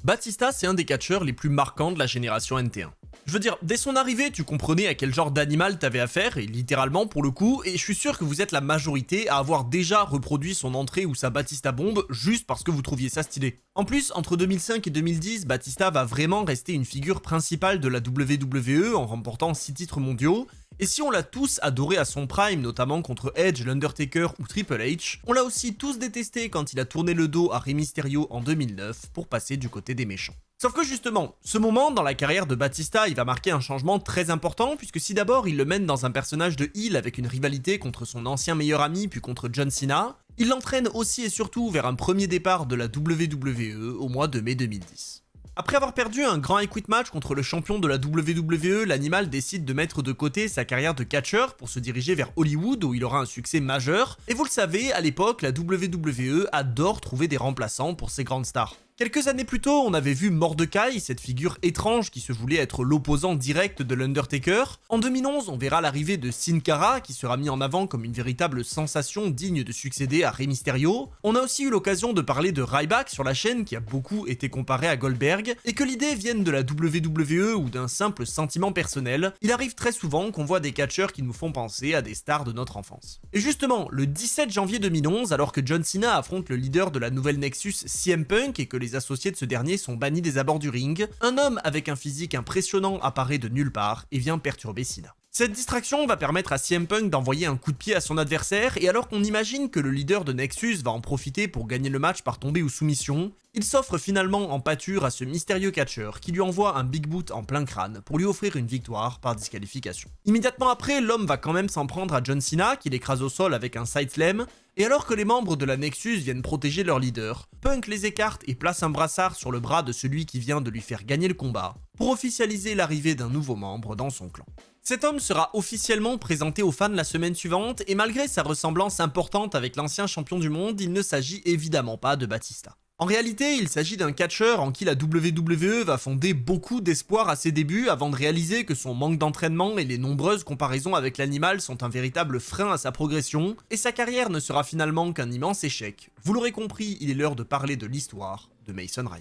Batista, c'est un des catcheurs les plus marquants de la génération NT1. Je veux dire, dès son arrivée, tu comprenais à quel genre d'animal t'avais affaire, et littéralement pour le coup, et je suis sûr que vous êtes la majorité à avoir déjà reproduit son entrée ou sa Batista bombe juste parce que vous trouviez ça stylé. En plus, entre 2005 et 2010, Batista va vraiment rester une figure principale de la WWE en remportant 6 titres mondiaux, et si on l'a tous adoré à son prime, notamment contre Edge, l'Undertaker ou Triple H, on l'a aussi tous détesté quand il a tourné le dos à Rey Mysterio en 2009 pour passer du côté des méchants. Sauf que justement, ce moment dans la carrière de Batista, il va marquer un changement très important, puisque si d'abord il le mène dans un personnage de heel avec une rivalité contre son ancien meilleur ami puis contre John Cena, il l'entraîne aussi et surtout vers un premier départ de la WWE au mois de mai 2010. Après avoir perdu un grand I Quit match contre le champion de la WWE, l'animal décide de mettre de côté sa carrière de catcheur pour se diriger vers Hollywood où il aura un succès majeur, et vous le savez, à l'époque, la WWE adore trouver des remplaçants pour ses grandes stars. Quelques années plus tôt, on avait vu Mordecai, cette figure étrange qui se voulait être l'opposant direct de l'Undertaker. En 2011, on verra l'arrivée de Sin Cara, qui sera mis en avant comme une véritable sensation digne de succéder à Rey Mysterio. On a aussi eu l'occasion de parler de Ryback sur la chaîne, qui a beaucoup été comparé à Goldberg, et que l'idée vienne de la WWE ou d'un simple sentiment personnel, il arrive très souvent qu'on voit des catcheurs qui nous font penser à des stars de notre enfance. Et justement, le 17 janvier 2011, alors que John Cena affronte le leader de la nouvelle Nexus, CM Punk, et que les associés de ce dernier sont bannis des abords du ring, un homme avec un physique impressionnant apparaît de nulle part et vient perturber Cena. Cette distraction va permettre à CM Punk d'envoyer un coup de pied à son adversaire, et alors qu'on imagine que le leader de Nexus va en profiter pour gagner le match par tombée ou soumission, il s'offre finalement en pâture à ce mystérieux catcheur qui lui envoie un big boot en plein crâne pour lui offrir une victoire par disqualification. Immédiatement après, l'homme va quand même s'en prendre à John Cena qui l'écrase au sol avec un side slam, et alors que les membres de la Nexus viennent protéger leur leader, Punk les écarte et place un brassard sur le bras de celui qui vient de lui faire gagner le combat pour officialiser l'arrivée d'un nouveau membre dans son clan. Cet homme sera officiellement présenté aux fans la semaine suivante, et malgré sa ressemblance importante avec l'ancien champion du monde, il ne s'agit évidemment pas de Batista. En réalité, il s'agit d'un catcheur en qui la WWE va fonder beaucoup d'espoir à ses débuts avant de réaliser que son manque d'entraînement et les nombreuses comparaisons avec l'animal sont un véritable frein à sa progression, et sa carrière ne sera finalement qu'un immense échec. Vous l'aurez compris, il est l'heure de parler de l'histoire de Mason Ryan.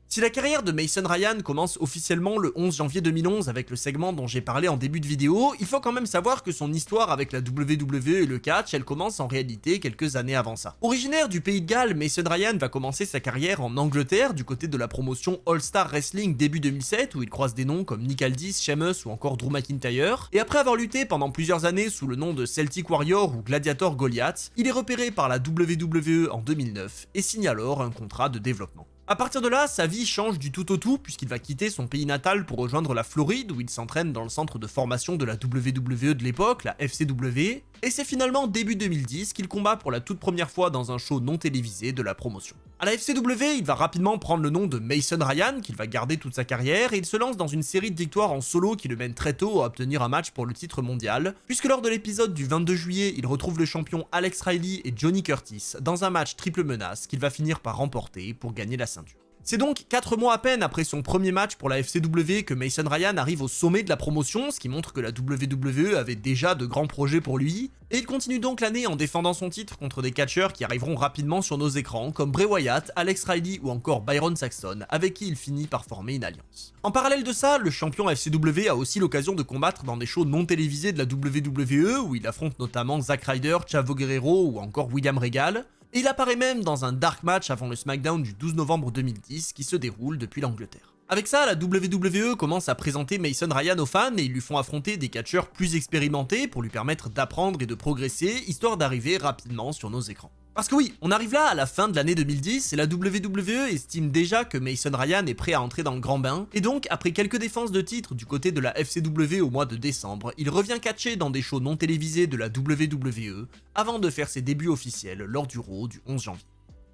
Si la carrière de Mason Ryan commence officiellement le 11 janvier 2011 avec le segment dont j'ai parlé en début de vidéo, il faut quand même savoir que son histoire avec la WWE et le catch, elle commence en réalité quelques années avant ça. Originaire du pays de Galles, Mason Ryan va commencer sa carrière en Angleterre du côté de la promotion All Star Wrestling début 2007 où il croise des noms comme Nick Aldis, Sheamus ou encore Drew McIntyre, et après avoir lutté pendant plusieurs années sous le nom de Celtic Warrior ou Gladiator Goliath, il est repéré par la WWE en 2009 et signe alors un contrat de développement. A partir de là, sa vie change du tout au tout puisqu'il va quitter son pays natal pour rejoindre la Floride où il s'entraîne dans le centre de formation de la WWE de l'époque, la FCW, et c'est finalement début 2010 qu'il combat pour la toute première fois dans un show non télévisé de la promotion. À la FCW, il va rapidement prendre le nom de Mason Ryan, qu'il va garder toute sa carrière, et il se lance dans une série de victoires en solo qui le mène très tôt à obtenir un match pour le titre mondial, puisque lors de l'épisode du 22 juillet, il retrouve le champion Alex Riley et Johnny Curtis dans un match triple menace qu'il va finir par remporter pour gagner la ceinture. C'est donc 4 mois à peine après son premier match pour la FCW que Mason Ryan arrive au sommet de la promotion, ce qui montre que la WWE avait déjà de grands projets pour lui, et il continue donc l'année en défendant son titre contre des catcheurs qui arriveront rapidement sur nos écrans, comme Bray Wyatt, Alex Riley ou encore Byron Saxton, avec qui il finit par former une alliance. En parallèle de ça, le champion FCW a aussi l'occasion de combattre dans des shows non télévisés de la WWE, où il affronte notamment Zack Ryder, Chavo Guerrero ou encore William Regal, et il apparaît même dans un dark match avant le SmackDown du 12 novembre 2010 qui se déroule depuis l'Angleterre. Avec ça, la WWE commence à présenter Mason Ryan aux fans et ils lui font affronter des catcheurs plus expérimentés pour lui permettre d'apprendre et de progresser, histoire d'arriver rapidement sur nos écrans. Parce que oui, on arrive là à la fin de l'année 2010 et la WWE estime déjà que Mason Ryan est prêt à entrer dans le grand bain, et donc après quelques défenses de titre du côté de la FCW au mois de décembre, il revient catcher dans des shows non télévisés de la WWE avant de faire ses débuts officiels lors du Raw du 11 janvier.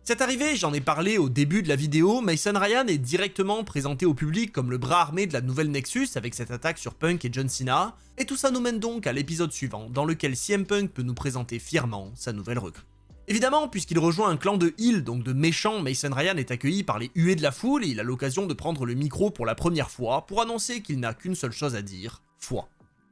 Cette arrivée, j'en ai parlé au début de la vidéo, Mason Ryan est directement présenté au public comme le bras armé de la nouvelle Nexus avec cette attaque sur Punk et John Cena, et tout ça nous mène donc à l'épisode suivant dans lequel CM Punk peut nous présenter fièrement sa nouvelle recrue. Évidemment, puisqu'il rejoint un clan de heel, donc de méchants, Mason Ryan est accueilli par les huées de la foule et il a l'occasion de prendre le micro pour la première fois pour annoncer qu'il n'a qu'une seule chose à dire, foi.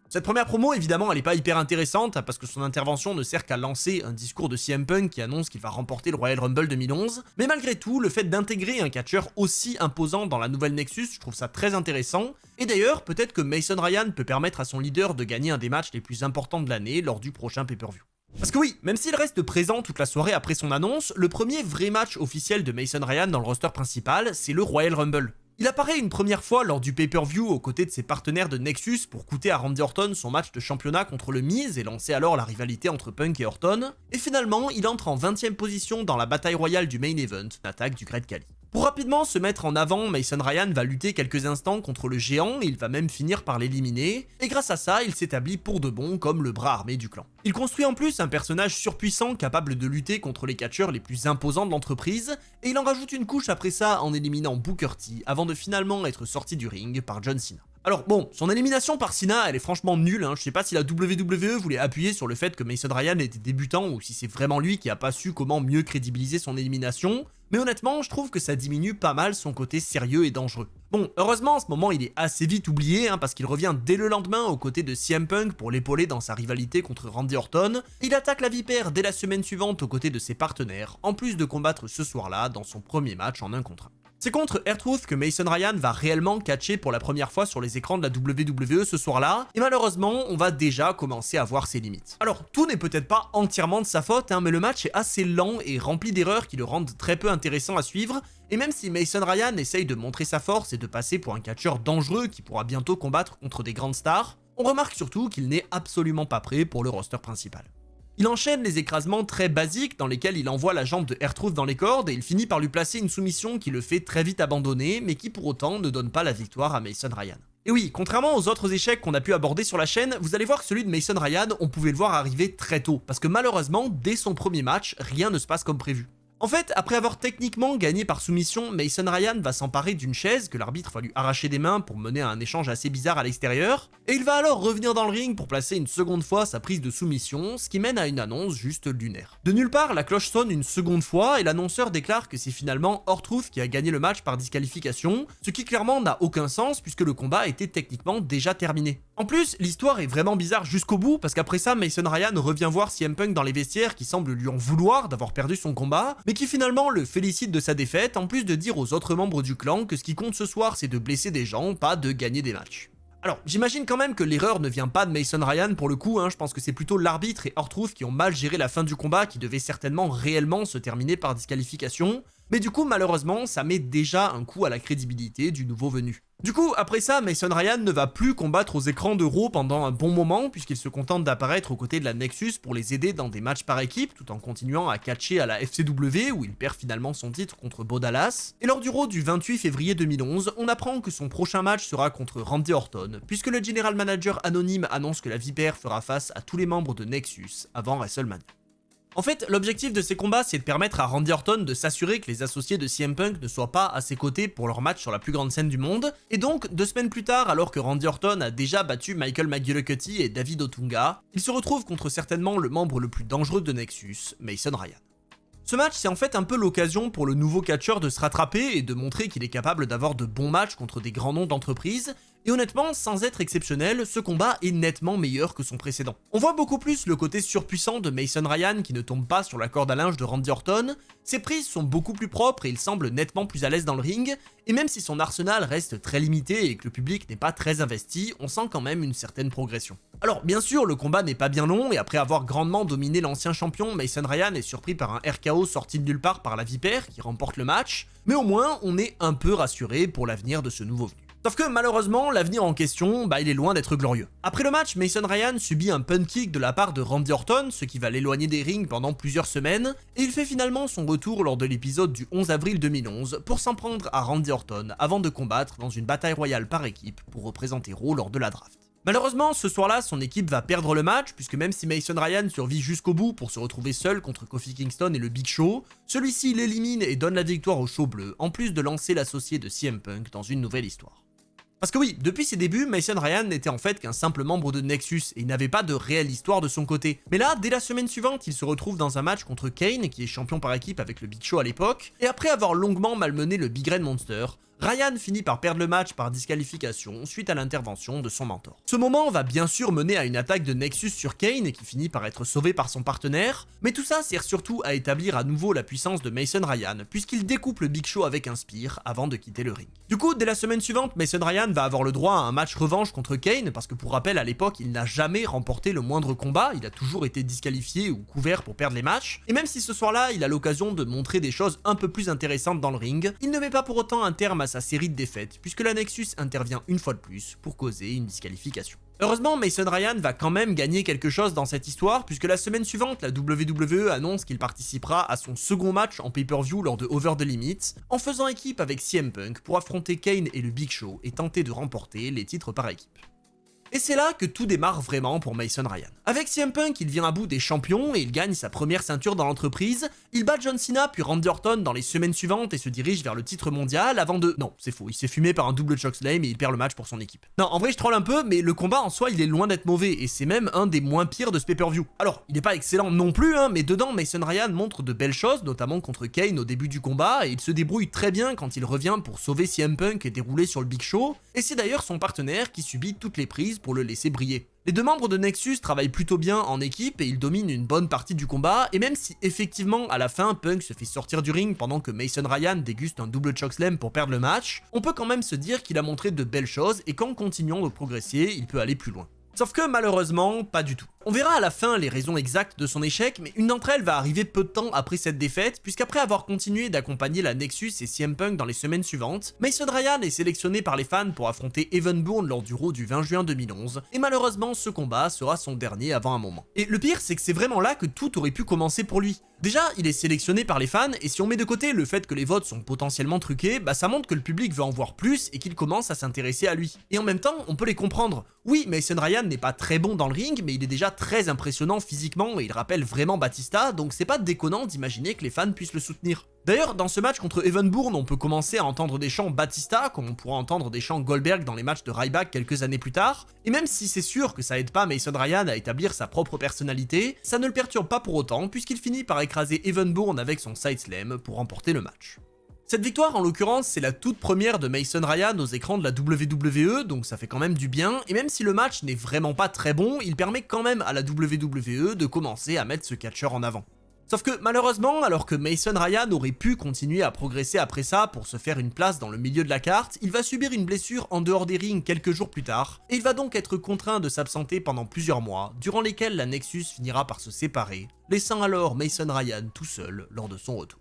Cette première promo, évidemment, elle est pas hyper intéressante parce que son intervention ne sert qu'à lancer un discours de CM Punk qui annonce qu'il va remporter le Royal Rumble 2011. Mais malgré tout, le fait d'intégrer un catcheur aussi imposant dans la nouvelle Nexus, je trouve ça très intéressant. Et d'ailleurs, peut-être que Mason Ryan peut permettre à son leader de gagner un des matchs les plus importants de l'année lors du prochain pay-per-view. Parce que oui, même s'il reste présent toute la soirée après son annonce, le premier vrai match officiel de Mason Ryan dans le roster principal, c'est le Royal Rumble. Il apparaît une première fois lors du pay-per-view aux côtés de ses partenaires de Nexus pour coûter à Randy Orton son match de championnat contre le Miz et lancer alors la rivalité entre Punk et Orton. Et finalement, il entre en 20ème position dans la bataille royale du main event, l'attaque du Great Khali. Pour rapidement se mettre en avant, Mason Ryan va lutter quelques instants contre le géant et il va même finir par l'éliminer, et grâce à ça, il s'établit pour de bon comme le bras armé du clan. Il construit en plus un personnage surpuissant capable de lutter contre les catcheurs les plus imposants de l'entreprise, et il en rajoute une couche après ça en éliminant Booker T avant de finalement être sorti du ring par John Cena. Alors bon, son élimination par Cena, elle est franchement nulle, je sais pas si la WWE voulait appuyer sur le fait que Mason Ryan était débutant ou si c'est vraiment lui qui a pas su comment mieux crédibiliser son élimination, mais honnêtement, je trouve que ça diminue pas mal son côté sérieux et dangereux. Bon, heureusement, en ce moment, il est assez vite oublié, parce qu'il revient dès le lendemain aux côtés de CM Punk pour l'épauler dans sa rivalité contre Randy Orton. Il attaque la Vipère dès la semaine suivante aux côtés de ses partenaires, en plus de combattre ce soir-là dans son premier match en 1 contre 1. C'est contre R-Truth que Mason Ryan va réellement catcher pour la première fois sur les écrans de la WWE ce soir-là, et malheureusement, on va déjà commencer à voir ses limites. Alors, tout n'est peut-être pas entièrement de sa faute, mais le match est assez lent et rempli d'erreurs qui le rendent très peu intéressant à suivre, et même si Mason Ryan essaye de montrer sa force et de passer pour un catcheur dangereux qui pourra bientôt combattre contre des grandes stars, on remarque surtout qu'il n'est absolument pas prêt pour le roster principal. Il enchaîne les écrasements très basiques dans lesquels il envoie la jambe de R-Truth dans les cordes et il finit par lui placer une soumission qui le fait très vite abandonner, mais qui pour autant ne donne pas la victoire à Mason Ryan. Et oui, contrairement aux autres échecs qu'on a pu aborder sur la chaîne, vous allez voir que celui de Mason Ryan, on pouvait le voir arriver très tôt, parce que malheureusement, dès son premier match, rien ne se passe comme prévu. En fait, après avoir techniquement gagné par soumission, Mason Ryan va s'emparer d'une chaise que l'arbitre va lui arracher des mains pour mener à un échange assez bizarre à l'extérieur, et il va alors revenir dans le ring pour placer une seconde fois sa prise de soumission, ce qui mène à une annonce juste lunaire. De nulle part, la cloche sonne une seconde fois et l'annonceur déclare que c'est finalement R-Truth qui a gagné le match par disqualification, ce qui clairement n'a aucun sens puisque le combat était techniquement déjà terminé. En plus, l'histoire est vraiment bizarre jusqu'au bout parce qu'après ça, Mason Ryan revient voir CM Punk dans les vestiaires qui semble lui en vouloir d'avoir perdu son combat, mais qui finalement le félicite de sa défaite, en plus de dire aux autres membres du clan que ce qui compte ce soir c'est de blesser des gens, pas de gagner des matchs. Alors, j'imagine quand même que l'erreur ne vient pas de Mason Ryan pour le coup, je pense que c'est plutôt l'arbitre et R-Truth qui ont mal géré la fin du combat qui devait certainement réellement se terminer par disqualification, mais du coup malheureusement ça met déjà un coup à la crédibilité du nouveau venu. Du coup, après ça, Mason Ryan ne va plus combattre aux écrans de Raw pendant un bon moment, puisqu'il se contente d'apparaître aux côtés de la Nexus pour les aider dans des matchs par équipe, tout en continuant à catcher à la FCW, où il perd finalement son titre contre Bo Dallas. Et lors du Raw du 28 février 2011, on apprend que son prochain match sera contre Randy Orton, puisque le General Manager anonyme annonce que la Vipère fera face à tous les membres de Nexus avant WrestleMania. En fait, l'objectif de ces combats, c'est de permettre à Randy Orton de s'assurer que les associés de CM Punk ne soient pas à ses côtés pour leur match sur la plus grande scène du monde, et donc, 2 semaines plus tard, alors que Randy Orton a déjà battu Michael McGillicuddy et David Otunga, il se retrouve contre certainement le membre le plus dangereux de Nexus, Mason Ryan. Ce match, c'est en fait un peu l'occasion pour le nouveau catcheur de se rattraper et de montrer qu'il est capable d'avoir de bons matchs contre des grands noms d'entreprise, et honnêtement, sans être exceptionnel, ce combat est nettement meilleur que son précédent. On voit beaucoup plus le côté surpuissant de Mason Ryan qui ne tombe pas sur la corde à linge de Randy Orton, ses prises sont beaucoup plus propres et il semble nettement plus à l'aise dans le ring, et même si son arsenal reste très limité et que le public n'est pas très investi, on sent quand même une certaine progression. Alors bien sûr, le combat n'est pas bien long, et après avoir grandement dominé l'ancien champion, Mason Ryan est surpris par un RKO sorti de nulle part par la Vipère qui remporte le match, mais au moins on est un peu rassuré pour l'avenir de ce nouveau venu. Sauf que malheureusement, l'avenir en question, il est loin d'être glorieux. Après le match, Mason Ryan subit un punt kick de la part de Randy Orton, ce qui va l'éloigner des rings pendant plusieurs semaines, et il fait finalement son retour lors de l'épisode du 11 avril 2011 pour s'en prendre à Randy Orton avant de combattre dans une bataille royale par équipe pour représenter Raw lors de la draft. Malheureusement, ce soir-là, son équipe va perdre le match, puisque même si Mason Ryan survit jusqu'au bout pour se retrouver seul contre Kofi Kingston et le Big Show, celui-ci l'élimine et donne la victoire au Show Bleu, en plus de lancer l'associé de CM Punk dans une nouvelle histoire. Parce que oui, depuis ses débuts, Mason Ryan n'était en fait qu'un simple membre de Nexus et il n'avait pas de réelle histoire de son côté. Mais là, dès la semaine suivante, il se retrouve dans un match contre Kane, qui est champion par équipe avec le Big Show à l'époque, et après avoir longuement malmené le Big Red Monster, Ryan finit par perdre le match par disqualification suite à l'intervention de son mentor. Ce moment va bien sûr mener à une attaque de Nexus sur Kane qui finit par être sauvé par son partenaire, mais tout ça sert surtout à établir à nouveau la puissance de Mason Ryan puisqu'il découpe le Big Show avec un spear avant de quitter le ring. Du coup, dès la semaine suivante, Mason Ryan va avoir le droit à un match revanche contre Kane parce que pour rappel à l'époque, il n'a jamais remporté le moindre combat, il a toujours été disqualifié ou couvert pour perdre les matchs, et même si ce soir-là, il a l'occasion de montrer des choses un peu plus intéressantes dans le ring, il ne met pas pour autant un terme à sa série de défaites, puisque la Nexus intervient une fois de plus pour causer une disqualification. Heureusement, Mason Ryan va quand même gagner quelque chose dans cette histoire, puisque la semaine suivante, la WWE annonce qu'il participera à son second match en pay-per-view lors de Over the Limit, en faisant équipe avec CM Punk pour affronter Kane et le Big Show et tenter de remporter les titres par équipe. Et c'est là que tout démarre vraiment pour Mason Ryan. Avec CM Punk, il vient à bout des champions et il gagne sa première ceinture dans l'entreprise, il bat John Cena puis Randy Orton dans les semaines suivantes et se dirige vers le titre mondial avant de... Non, c'est faux, il s'est fumé par un double chokeslam et il perd le match pour son équipe. Non, en vrai je troll un peu, mais le combat en soi il est loin d'être mauvais et c'est même un des moins pires de ce pay-per-view. Alors, il n'est pas excellent non plus, mais dedans Mason Ryan montre de belles choses, notamment contre Kane au début du combat, et il se débrouille très bien quand il revient pour sauver CM Punk et dérouler sur le Big Show, et c'est d'ailleurs son partenaire qui subit toutes les prises pour le laisser briller. Les deux membres de Nexus travaillent plutôt bien en équipe et ils dominent une bonne partie du combat, et même si effectivement à la fin Punk se fait sortir du ring pendant que Mason Ryan déguste un double chokeslam pour perdre le match, on peut quand même se dire qu'il a montré de belles choses et qu'en continuant de progresser, il peut aller plus loin. Sauf que malheureusement, pas du tout. On verra à la fin les raisons exactes de son échec, mais une d'entre elles va arriver peu de temps après cette défaite, puisqu'après avoir continué d'accompagner la Nexus et CM Punk dans les semaines suivantes, Mason Ryan est sélectionné par les fans pour affronter Evan Bourne lors du Raw du 20 juin 2011, et malheureusement ce combat sera son dernier avant un moment. Et le pire, c'est que c'est vraiment là que tout aurait pu commencer pour lui. Déjà, il est sélectionné par les fans, et si on met de côté le fait que les votes sont potentiellement truqués, ça montre que le public veut en voir plus et qu'il commence à s'intéresser à lui. Et en même temps, on peut les comprendre. Oui, Mason Ryan n'est pas très bon dans le ring, mais il est déjà très impressionnant physiquement et il rappelle vraiment Batista, donc c'est pas déconnant d'imaginer que les fans puissent le soutenir. D'ailleurs, dans ce match contre Evan Bourne, on peut commencer à entendre des chants Batista, comme on pourra entendre des chants Goldberg dans les matchs de Ryback quelques années plus tard, et même si c'est sûr que ça aide pas Mason Ryan à établir sa propre personnalité, ça ne le perturbe pas pour autant, puisqu'il finit par écraser Evan Bourne avec son side slam pour remporter le match. Cette victoire, en l'occurrence, c'est la toute première de Mason Ryan aux écrans de la WWE, donc ça fait quand même du bien, et même si le match n'est vraiment pas très bon, il permet quand même à la WWE de commencer à mettre ce catcheur en avant. Sauf que malheureusement, alors que Mason Ryan aurait pu continuer à progresser après ça pour se faire une place dans le milieu de la carte, il va subir une blessure en dehors des rings quelques jours plus tard, et il va donc être contraint de s'absenter pendant plusieurs mois, durant lesquels la Nexus finira par se séparer, laissant alors Mason Ryan tout seul lors de son retour.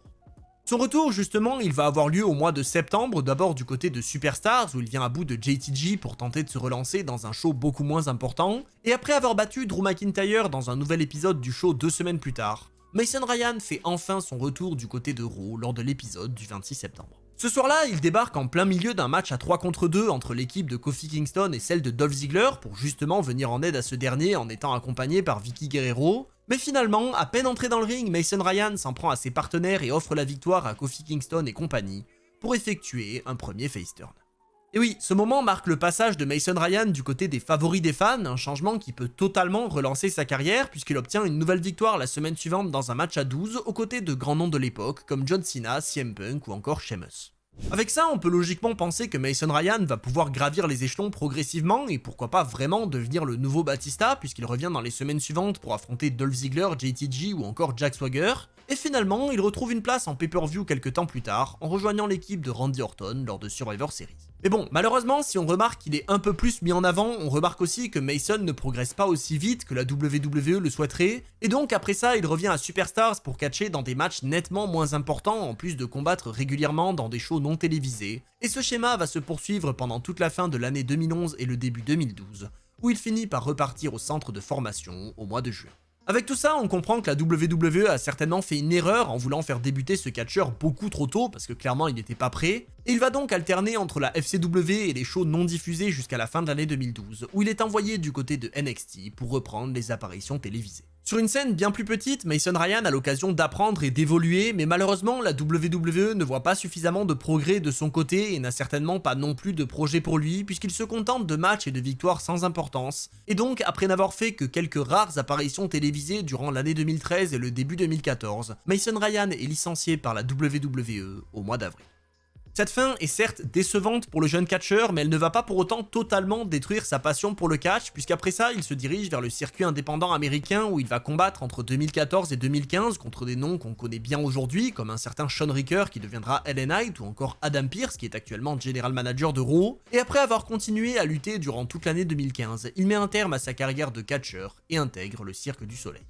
Son retour, justement, il va avoir lieu au mois de septembre, d'abord du côté de Superstars, où il vient à bout de JTG pour tenter de se relancer dans un show beaucoup moins important, et après avoir battu Drew McIntyre dans un nouvel épisode du show 2 semaines plus tard, Mason Ryan fait enfin son retour du côté de Raw lors de l'épisode du 26 septembre. Ce soir-là, il débarque en plein milieu d'un match à 3 contre 2 entre l'équipe de Kofi Kingston et celle de Dolph Ziggler pour justement venir en aide à ce dernier en étant accompagné par Vickie Guerrero. Mais finalement, à peine entré dans le ring, Mason Ryan s'en prend à ses partenaires et offre la victoire à Kofi Kingston et compagnie pour effectuer un premier face turn. Et oui, ce moment marque le passage de Mason Ryan du côté des favoris des fans, un changement qui peut totalement relancer sa carrière puisqu'il obtient une nouvelle victoire la semaine suivante dans un match à 12 aux côtés de grands noms de l'époque comme John Cena, CM Punk ou encore Sheamus. Avec ça, on peut logiquement penser que Mason Ryan va pouvoir gravir les échelons progressivement et pourquoi pas vraiment devenir le nouveau Batista puisqu'il revient dans les semaines suivantes pour affronter Dolph Ziggler, JTG ou encore Jack Swagger. Et finalement, il retrouve une place en pay-per-view quelques temps plus tard en rejoignant l'équipe de Randy Orton lors de Survivor Series. Mais bon, malheureusement, si on remarque qu'il est un peu plus mis en avant, on remarque aussi que Mason ne progresse pas aussi vite que la WWE le souhaiterait, et donc après ça, il revient à Superstars pour catcher dans des matchs nettement moins importants, en plus de combattre régulièrement dans des shows non télévisés, et ce schéma va se poursuivre pendant toute la fin de l'année 2011 et le début 2012, où il finit par repartir au centre de formation au mois de juin. Avec tout ça, on comprend que la WWE a certainement fait une erreur en voulant faire débuter ce catcheur beaucoup trop tôt parce que clairement il n'était pas prêt, et il va donc alterner entre la FCW et les shows non diffusés jusqu'à la fin de l'année 2012, où il est envoyé du côté de NXT pour reprendre les apparitions télévisées. Sur une scène bien plus petite, Mason Ryan a l'occasion d'apprendre et d'évoluer, mais malheureusement la WWE ne voit pas suffisamment de progrès de son côté et n'a certainement pas non plus de projet pour lui puisqu'il se contente de matchs et de victoires sans importance, et donc après n'avoir fait que quelques rares apparitions télévisées durant l'année 2013 et le début 2014, Mason Ryan est licencié par la WWE au mois d'avril. Cette fin est certes décevante pour le jeune catcheur, mais elle ne va pas pour autant totalement détruire sa passion pour le catch, puisqu'après ça, il se dirige vers le circuit indépendant américain où il va combattre entre 2014 et 2015 contre des noms qu'on connaît bien aujourd'hui, comme un certain Sean Ricker qui deviendra LA Knight, ou encore Adam Pearce qui est actuellement General Manager de Raw. Et après avoir continué à lutter durant toute l'année 2015, il met un terme à sa carrière de catcheur et intègre le Cirque du Soleil.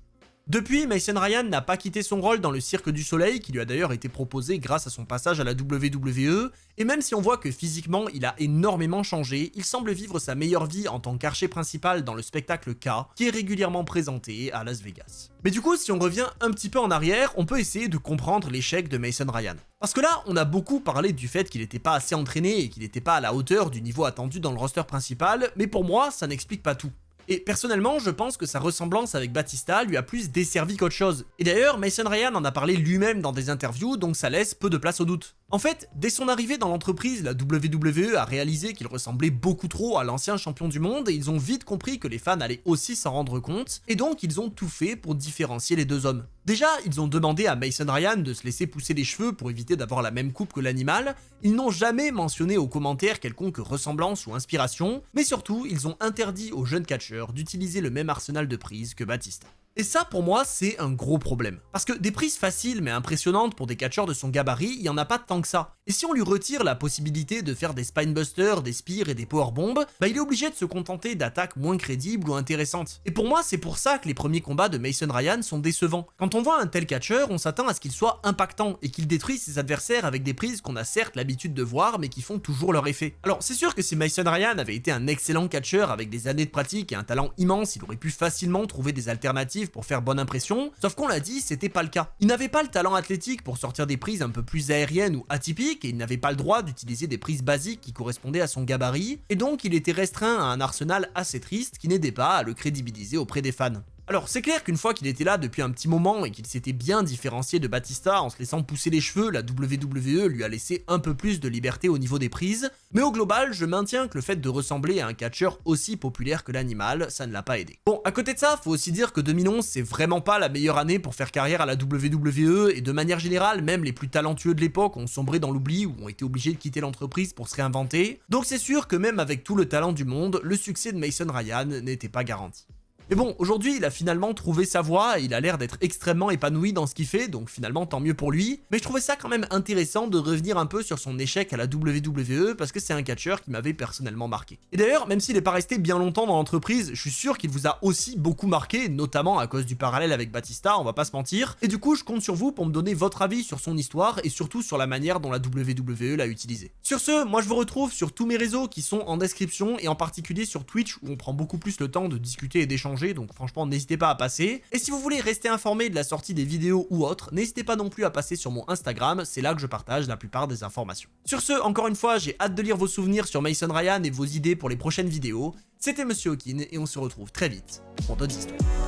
Depuis, Mason Ryan n'a pas quitté son rôle dans le Cirque du Soleil, qui lui a d'ailleurs été proposé grâce à son passage à la WWE, et même si on voit que physiquement il a énormément changé, il semble vivre sa meilleure vie en tant qu'archer principal dans le spectacle K, qui est régulièrement présenté à Las Vegas. Mais du coup, si on revient un petit peu en arrière, on peut essayer de comprendre l'échec de Mason Ryan. Parce que là, on a beaucoup parlé du fait qu'il n'était pas assez entraîné et qu'il n'était pas à la hauteur du niveau attendu dans le roster principal, mais pour moi, ça n'explique pas tout. Et personnellement, je pense que sa ressemblance avec Batista lui a plus desservi qu'autre chose. Et d'ailleurs, Mason Ryan en a parlé lui-même dans des interviews, donc ça laisse peu de place au doute. En fait, dès son arrivée dans l'entreprise, la WWE a réalisé qu'il ressemblait beaucoup trop à l'ancien champion du monde et ils ont vite compris que les fans allaient aussi s'en rendre compte, et donc ils ont tout fait pour différencier les deux hommes. Déjà, ils ont demandé à Mason Ryan de se laisser pousser les cheveux pour éviter d'avoir la même coupe que l'animal, ils n'ont jamais mentionné aux commentaires quelconque ressemblance ou inspiration, mais surtout, ils ont interdit aux jeunes catcheurs d'utiliser le même arsenal de prises que Batista. Et ça, pour moi, c'est un gros problème. Parce que des prises faciles mais impressionnantes pour des catcheurs de son gabarit, il y en a pas tant que ça. Et si on lui retire la possibilité de faire des spinebusters, des spears et des powerbombs, bah il est obligé de se contenter d'attaques moins crédibles ou intéressantes. Et pour moi, c'est pour ça que les premiers combats de Mason Ryan sont décevants. Quand on voit un tel catcheur, on s'attend à ce qu'il soit impactant et qu'il détruise ses adversaires avec des prises qu'on a certes l'habitude de voir mais qui font toujours leur effet. Alors c'est sûr que si Mason Ryan avait été un excellent catcheur avec des années de pratique et un talent immense, il aurait pu facilement trouver des alternatives pour faire bonne impression, sauf qu'on l'a dit, c'était pas le cas. Il n'avait pas le talent athlétique pour sortir des prises un peu plus aériennes ou atypiques, et il n'avait pas le droit d'utiliser des prises basiques qui correspondaient à son gabarit, et donc il était restreint à un arsenal assez triste qui n'aidait pas à le crédibiliser auprès des fans. Alors c'est clair qu'une fois qu'il était là depuis un petit moment et qu'il s'était bien différencié de Batista en se laissant pousser les cheveux, la WWE lui a laissé un peu plus de liberté au niveau des prises, mais au global, je maintiens que le fait de ressembler à un catcheur aussi populaire que l'animal, ça ne l'a pas aidé. Bon, à côté de ça, faut aussi dire que 2011, c'est vraiment pas la meilleure année pour faire carrière à la WWE, et de manière générale, même les plus talentueux de l'époque ont sombré dans l'oubli ou ont été obligés de quitter l'entreprise pour se réinventer, donc c'est sûr que même avec tout le talent du monde, le succès de Mason Ryan n'était pas garanti. Mais bon, aujourd'hui, il a finalement trouvé sa voie et il a l'air d'être extrêmement épanoui dans ce qu'il fait, donc finalement tant mieux pour lui. Mais je trouvais ça quand même intéressant de revenir un peu sur son échec à la WWE parce que c'est un catcheur qui m'avait personnellement marqué. Et d'ailleurs, même s'il n'est pas resté bien longtemps dans l'entreprise, je suis sûr qu'il vous a aussi beaucoup marqué, notamment à cause du parallèle avec Batista, on va pas se mentir. Et du coup, je compte sur vous pour me donner votre avis sur son histoire et surtout sur la manière dont la WWE l'a utilisé. Sur ce, moi je vous retrouve sur tous mes réseaux qui sont en description et en particulier sur Twitch où on prend beaucoup plus le temps de discuter et d'échanger. Donc franchement n'hésitez pas à passer, et si vous voulez rester informé de la sortie des vidéos ou autres, n'hésitez pas non plus à passer sur mon Instagram, c'est là que je partage la plupart des informations. Sur ce, encore une fois, j'ai hâte de lire vos souvenirs sur Mason Ryan et vos idées pour les prochaines vidéos. C'était Monsieur Hawkin et on se retrouve très vite pour d'autres histoires.